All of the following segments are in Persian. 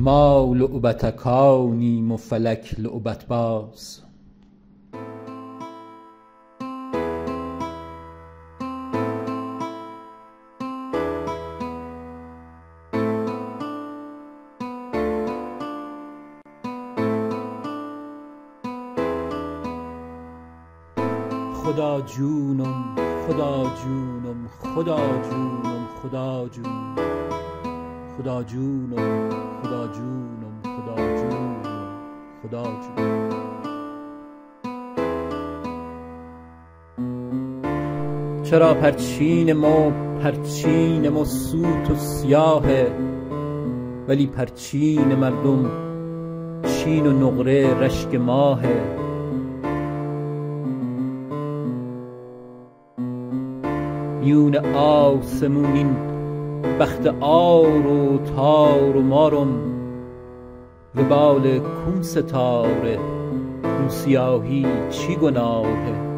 ما لعبتکانیم و فلک لعبت باز. خدا جونم خدا جونم خدا جونم خدا جونم خدا جونم خدا جونم خدا جونم خدا جونم. چرا پرچین ما سوت و سیاهه، ولی پرچین مردم چین و نقره رشک ماهه. میون آسمونین بخت آر و تار و مارم، وبال کون ستاره رو سیاهی چی گناهه.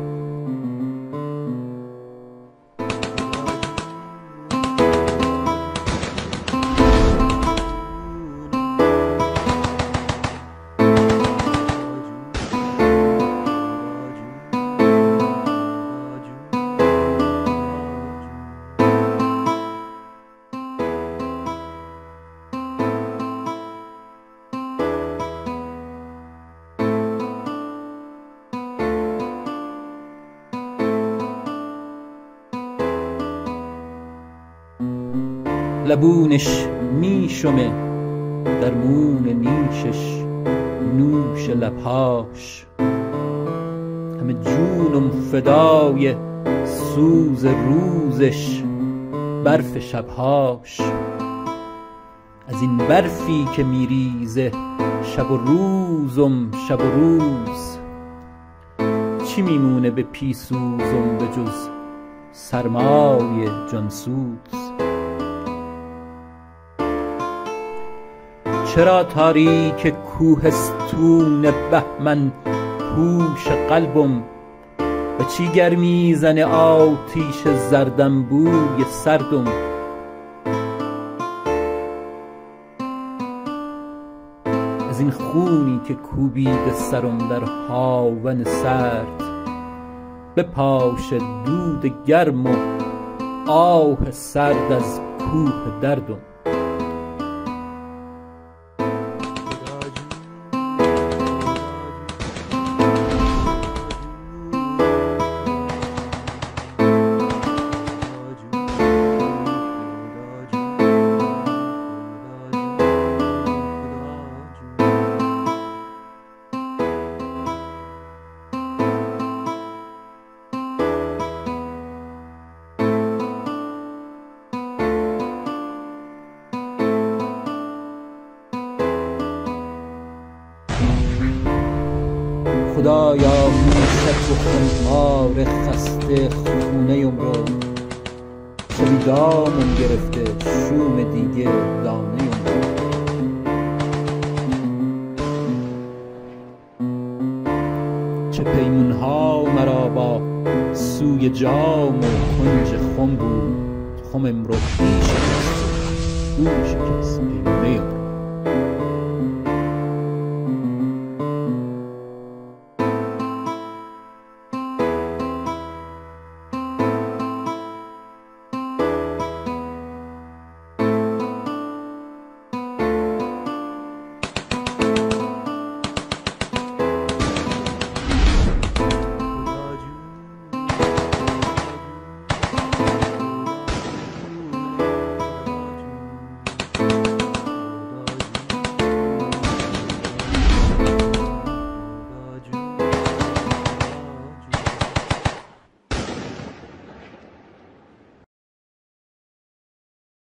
لبونش میشمه در مون نیشش، نوش لبهاش همه جونم فدای سوز روزش، برف شبهاش. از این برفی که میریزه شب و روزم شب و روز، چی میمونه به پیسوزم به جز سرمای جانسوز. چرا تاریک کوهستون بهمن پوش قلبم، و چی گرمی زنه آتیش زردنبوی سردم. از این خونی که کوبیده سرم در هاون سرد، بپاش دود گرم و آه سرد از کوه دردم. خدایا موشک و خونخوار خسته خونه‌ام رو، شبی دامم گرفته شوم دیگه دانه‌ام رو. چه پیمونها مرا با سوی جام و کنج خم بود، خمم رو بی شکست او شکست پیمونه‌ام.